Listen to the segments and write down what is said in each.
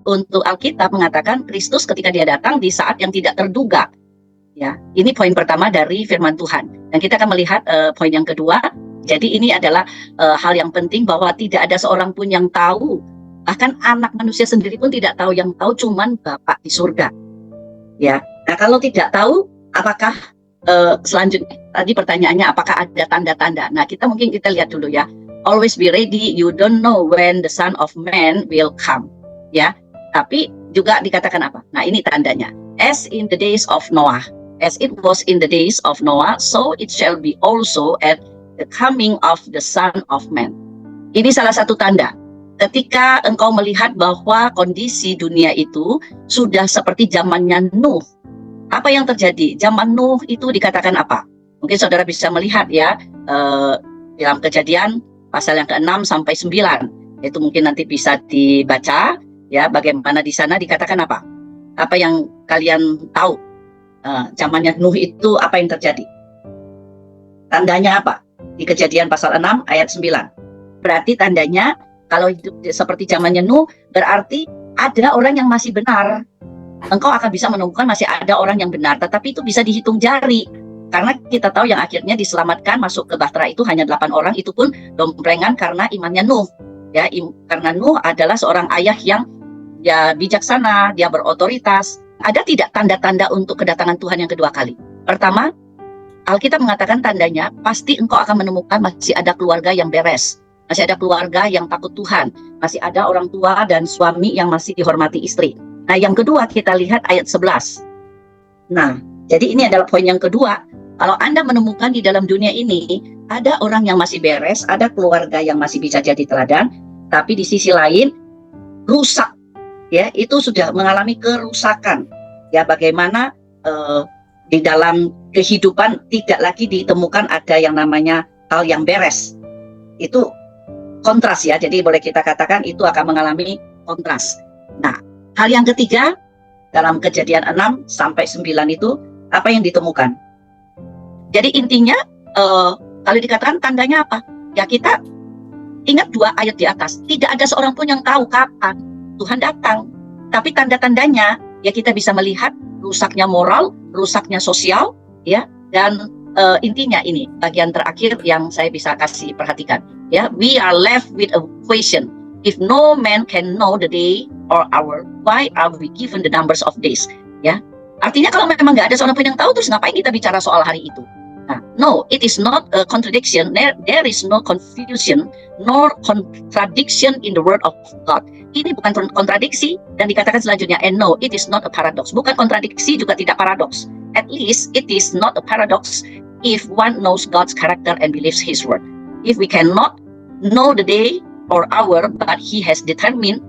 untuk Alkitab mengatakan Kristus ketika dia datang di saat yang tidak terduga. Ya, ini poin pertama dari firman Tuhan. Dan kita akan melihat poin yang kedua. Jadi ini adalah hal yang penting bahwa tidak ada seorang pun yang tahu. Bahkan anak manusia sendiri pun tidak tahu, yang tahu cuman Bapa di surga. Ya. Nah, kalau tidak tahu, apakah selanjutnya tadi pertanyaannya apakah ada tanda-tanda? Nah, kita lihat dulu ya. Always be ready, you don't know when the Son of Man will come. Ya. Tapi juga dikatakan apa? Nah, ini tandanya. As in the days of Noah. As it was in the days of Noah, so it shall be also at the coming of the Son of Man. Ini salah satu tanda. Ketika engkau melihat bahwa kondisi dunia itu sudah seperti zamannya Nuh. Apa yang terjadi? Zaman Nuh itu dikatakan apa? Mungkin saudara bisa melihat ya, dalam Kejadian pasal yang ke-6 sampai 9. Itu mungkin nanti bisa dibaca ya, bagaimana di sana dikatakan apa? Apa yang kalian tahu? Zamannya Nuh itu apa yang terjadi? Tandanya apa? Di Kejadian pasal 6 ayat 9. Berarti tandanya kalau hidup seperti zamannya Nuh, berarti ada orang yang masih benar. Engkau akan bisa menemukan masih ada orang yang benar, tetapi itu bisa dihitung jari. Karena kita tahu yang akhirnya diselamatkan masuk ke Bahtera itu hanya 8 orang, itu pun domplengan karena imannya Nuh. Ya, karena Nuh adalah seorang ayah yang ya bijaksana, dia berotoritas. Ada tidak tanda-tanda untuk kedatangan Tuhan yang kedua kali? Pertama, Alkitab mengatakan tandanya, pasti engkau akan menemukan masih ada keluarga yang beres. Masih ada keluarga yang takut Tuhan. Masih ada orang tua dan suami yang masih dihormati istri. Nah, yang kedua kita lihat ayat 11. Nah, jadi ini adalah poin yang kedua. Kalau Anda menemukan di dalam dunia ini, ada orang yang masih beres, ada keluarga yang masih bisa jadi teladan, tapi di sisi lain, rusak. Ya, itu sudah mengalami kerusakan. Ya, bagaimana di dalam kehidupan tidak lagi ditemukan ada yang namanya hal yang beres. Itu kontras ya, jadi boleh kita katakan itu akan mengalami kontras. Nah, hal yang ketiga dalam Kejadian 6 sampai 9 itu apa yang ditemukan? Jadi intinya kalau dikatakan tandanya apa? Ya kita ingat 2 ayat di atas. Tidak ada seorang pun yang tahu kapan Tuhan datang. Tapi tanda-tandanya ya kita bisa melihat rusaknya moral, rusaknya sosial, ya, dan intinya ini bagian terakhir yang saya bisa kasih perhatikan. Ya, we are left with a question. If no man can know the day or hour, why are we given the numbers of days? Ya, artinya kalau memang nggak ada seorang pun yang tahu, terus ngapain kita bicara soal hari itu? Nah, no, it is not a contradiction. There is no confusion nor contradiction in the word of God. Ini bukan kontradiksi, dan dikatakan selanjutnya, and no, it is not a paradox. Bukan kontradiksi, juga tidak paradoks. At least it is not a paradox if one knows God's character and believes His word. If we cannot know the day or hour, but He has determined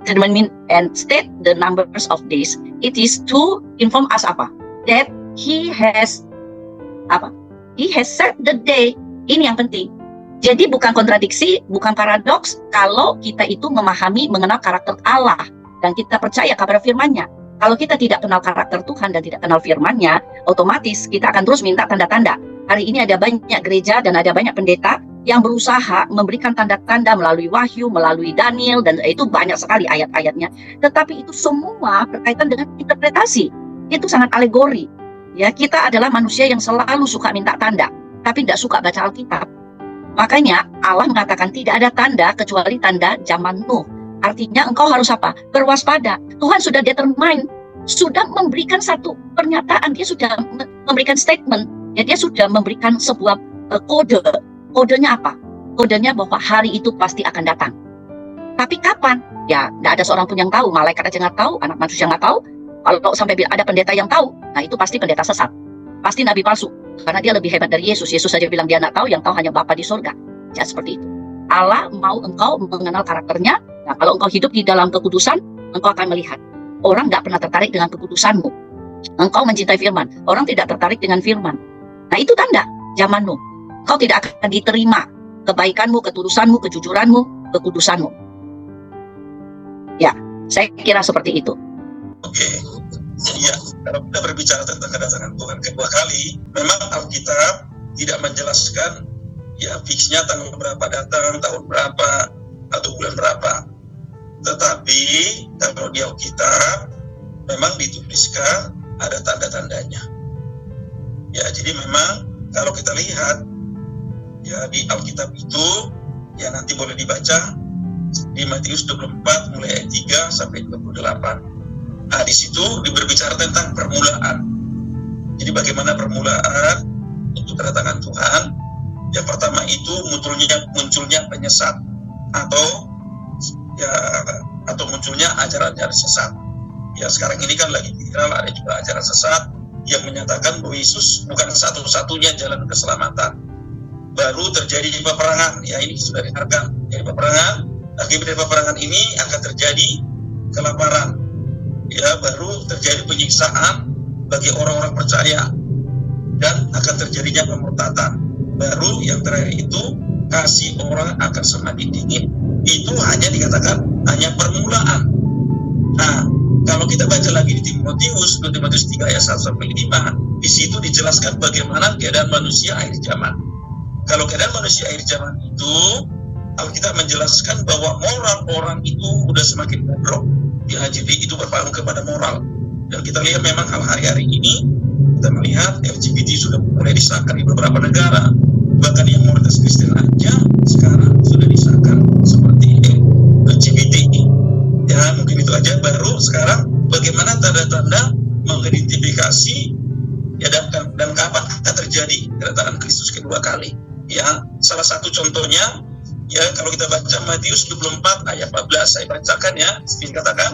and state the numbers of days, it is to inform us apa? That He has apa? He has set the day. Ini yang penting. Jadi bukan kontradiksi, bukan paradoks kalau kita itu memahami, mengenal karakter Allah dan kita percaya kepada firman-Nya. Kalau kita tidak kenal karakter Tuhan dan tidak kenal firman-Nya, otomatis kita akan terus minta tanda-tanda. Hari ini ada banyak gereja dan ada banyak pendeta yang berusaha memberikan tanda-tanda melalui Wahyu, melalui Daniel, dan itu banyak sekali ayat-ayatnya. Tetapi itu semua berkaitan dengan interpretasi. Itu sangat alegori. Ya, kita adalah manusia yang selalu suka minta tanda, tapi tidak suka baca Alkitab. Makanya Allah mengatakan tidak ada tanda kecuali tanda zaman Nuh. Artinya engkau harus apa? Berwaspada. Tuhan sudah determine, sudah memberikan satu pernyataan, dia sudah memberikan statement, ya, dia sudah memberikan sebuah kode. Kodenya apa? Kodenya bahwa hari itu pasti akan datang. Tapi kapan? Ya, tidak ada seorang pun yang tahu. Malaikat aja nggak tahu, anak manusia nggak tahu. Kalau sampai ada pendeta yang tahu, nah itu pasti pendeta sesat. Pasti nabi palsu. Karena dia lebih hebat dari Yesus. Yesus saja bilang dia nggak tahu, yang tahu hanya Bapa di surga. Ya, seperti itu. Allah mau engkau mengenal karakternya. Nah, kalau engkau hidup di dalam kekudusan, engkau akan melihat. Orang nggak pernah tertarik dengan kekudusanmu. Engkau mencintai firman. Orang tidak tertarik dengan firman. Nah, itu tanda zaman Nuh. Engkau tidak akan diterima kebaikanmu, ketulusanmu, kejujuranmu, kekudusanmu. Ya, saya kira seperti itu. Oke. Jadi ya, kalau kita berbicara tentang kedatangan Tuhan kedua kali, memang Alkitab tidak menjelaskan ya fiksnya tanggal berapa datang, tahun berapa, atau bulan berapa. Tetapi kalau di Alkitab memang dituliskan ada tanda-tandanya. Ya, jadi memang kalau kita lihat ya di Alkitab itu ya nanti boleh dibaca di Matius 24 mulai ayat 3 sampai 28. Nah, di situ berbicara tentang permulaan. Jadi bagaimana permulaan untuk kedatangan Tuhan? Yang pertama itu munculnya penyesat atau munculnya ajaran-ajaran sesat. Ya, sekarang ini kan lagi viral ada juga ajaran sesat yang menyatakan bahwa Yesus bukan satu-satunya jalan keselamatan. Baru terjadi peperangan, ya ini sudah dengarkan. Jadi peperangan, akibat peperangan ini akan terjadi kelaparan. Ya, baru terjadi penyiksaan bagi orang-orang percaya dan akan terjadinya pemurtatan. Baru yang terakhir itu kasih orang akan semakin dingin. Itu hanya dikatakan hanya permulaan. Nah, kalau kita baca lagi di Timotius 3 ayat 1 sampai 5, di situ dijelaskan bagaimana keadaan manusia akhir zaman. Kalau keadaan manusia akhir zaman itu, Alkitab menjelaskan bahwa moral orang itu udah semakin bobrok. Ya, jadi itu berpengaruh kepada moral. Dan kita lihat memang hal hari-hari ini, kita melihat LGBT sudah mulai disahkan di beberapa negara. Bahkan yang minoritas Kristen aja sekarang sudah disahkan seperti LGBT. Ya, mungkin itu aja. Baru sekarang bagaimana tanda-tanda mengidentifikasi ya dan kapan akan terjadi kedatangan Kristus kedua kali. Ya, salah satu contohnya ya kalau kita baca Matius 24 ayat 14, saya bacakan ya, dikatakan,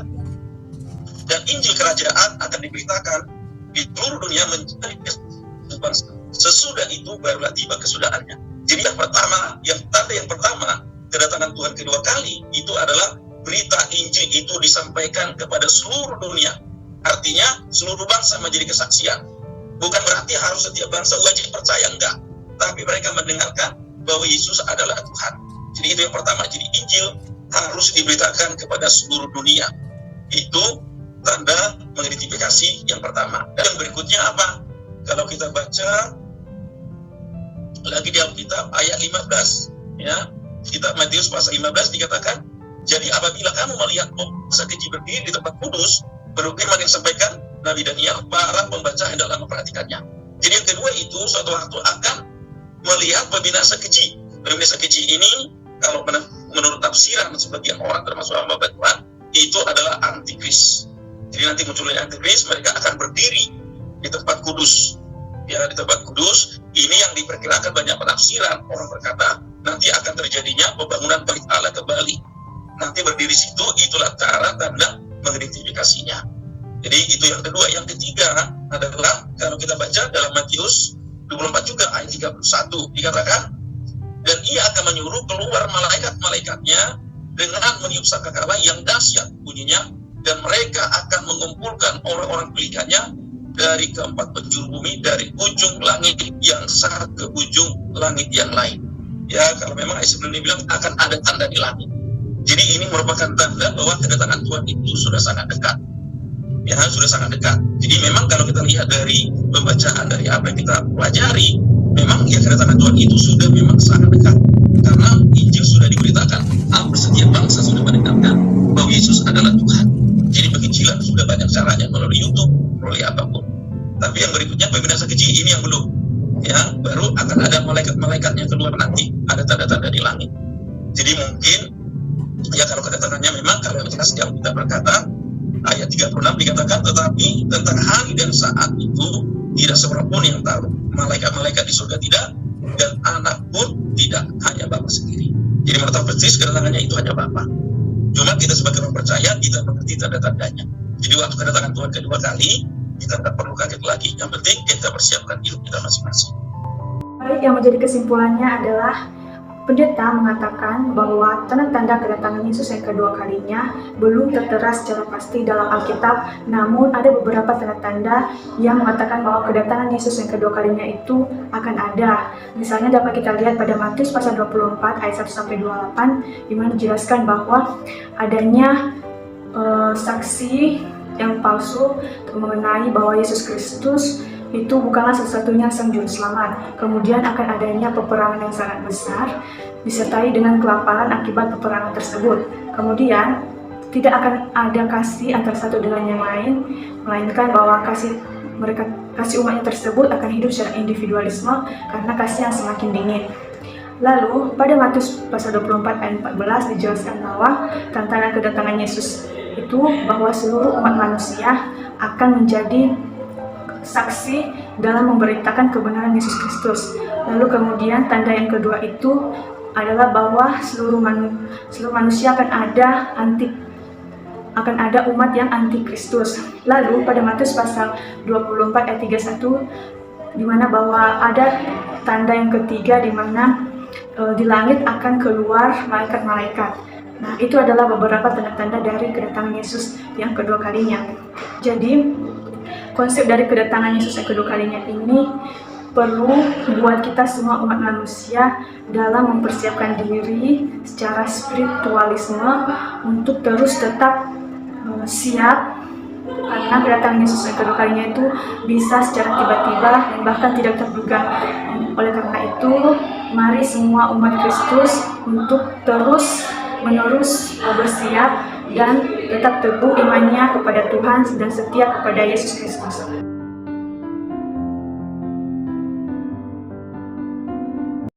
dan Injil kerajaan akan diberitakan di seluruh dunia menjadi bangsa. Sesudah itu barulah tiba kesudahannya. Jadi tanda yang pertama kedatangan Tuhan kedua kali itu adalah berita Injil itu disampaikan kepada seluruh dunia. Artinya seluruh bangsa menjadi kesaksian. Bukan berarti harus setiap bangsa wajib percaya, enggak. Tapi mereka mendengarkan bahwa Yesus adalah Tuhan. Jadi itu yang pertama. Jadi Injil harus diberitakan kepada seluruh dunia. Itu tanda mengidentifikasi yang pertama. Dan yang berikutnya apa? Kalau kita baca lagi di Alkitab ayat 15, ya, kitab Matius pasal 15 dikatakan, jadi apabila kamu melihat bangsa keji berdiri di tempat kudus, baru firman yang disampaikan Nabi Daniel, para pembaca hendaklah memperhatikannya. Jadi yang kedua itu suatu waktu akan melihat pembinasa keji. Pembinasa keji ini kalau menurut tafsiran sebagian orang termasuk hamba Tuhan itu adalah antikris. Jadi nanti munculnya antikris, mereka akan berdiri di tempat kudus. Ya, di tempat kudus ini yang diperkirakan banyak penafsiran. Orang berkata nanti akan terjadinya pembangunan bait Allah kembali. Nanti berdiri situ, itulah cara tanda mengidentifikasinya. Jadi itu yang kedua. Yang ketiga adalah kalau kita baca dalam Matius 24 juga ayat 31 dikatakan, dan ia akan menyuruh keluar malaikat-malaikatnya dengan meniup sangkakala yang dahsyat bunyinya, dan mereka akan mengumpulkan orang-orang pilihannya dari keempat penjuru bumi, dari ujung langit yang satu ke ujung langit yang lain. Ya, kalau memang ayat sebelumnya bilang akan ada tanda di langit. Jadi ini merupakan tanda bahwa kedatangan Tuhan itu sudah sangat dekat. Ya, sudah sangat dekat. Jadi memang kalau kita lihat dari pembacaan dari apa yang kita pelajari, memang ya kedatangan Tuhan itu sudah memang sangat dekat. Karena Injil sudah diberitakan, hampir setiap bangsa sudah mendengarkan bahwa Yesus adalah Tuhan. Jadi penginjilan sudah banyak caranya, melalui YouTube, melalui apapun. Tapi yang berikutnya pembinasa keji ini yang belum. Ya, baru akan ada malaikat-malaikatnya keluar nanti, ada tanda-tanda di langit. Jadi mungkin ya kalau kedatangannya memang kalau yang jelas yang kita berkata ayat 36 dikatakan, tetapi tentang hari dan saat itu tidak seorang pun yang tahu, malaikat-malaikat di surga tidak, dan anak pun tidak, hanya Bapa sendiri. Jadi menurut persis kedatangannya itu hanya Bapa. Cuma kita sebagai orang percaya kita mengerti tanda-tandanya. Jadi waktu kedatangan Tuhan kedua kali kita tidak perlu kaget lagi. Yang penting kita persiapkan hidup kita masing-masing. Baik, yang menjadi kesimpulannya adalah pendeta mengatakan bahwa tanda-tanda kedatangan Yesus yang kedua kalinya belum tertera secara pasti dalam Alkitab, namun ada beberapa tanda-tanda yang mengatakan bahwa kedatangan Yesus yang kedua kalinya itu akan ada. Misalnya dapat kita lihat pada Matius pasal 24 ayat 1-28, di mana dijelaskan bahwa adanya saksi yang palsu mengenai bahwa Yesus Kristus itu bukanlah satu-satunya sang juru selamat. Kemudian akan adanya peperangan yang sangat besar, disertai dengan kelaparan akibat peperangan tersebut. Kemudian tidak akan ada kasih antara satu dengan yang lain, melainkan bahwa kasih umatnya tersebut akan hidup secara individualisme karena kasih yang semakin dingin. Lalu pada Matius pasal 24 ayat 14 dijelaskan bahwa tanda kedatangan Yesus itu bahwa seluruh umat manusia akan menjadi saksi dalam memberitakan kebenaran Yesus Kristus. Lalu kemudian tanda yang kedua itu adalah bahwa seluruh manusia akan ada umat yang anti Kristus. Lalu pada Matius pasal 24 ayat 31 di mana bahwa ada tanda yang ketiga di mana di langit akan keluar malaikat-malaikat. Nah, itu adalah beberapa tanda-tanda dari kedatangan Yesus yang kedua kalinya. Jadi, konsep dari kedatangan Yesus yang kedua kalinya ini perlu buat kita semua umat manusia dalam mempersiapkan diri secara spiritualisme untuk terus tetap siap, karena kedatangan Yesus yang kedua kalinya itu bisa secara tiba-tiba dan bahkan tidak terduga. Oleh karena itu, mari semua umat Kristus untuk terus-menerus bersiap dan tetap teguh imannya kepada Tuhan dan setia kepada Yesus Kristus.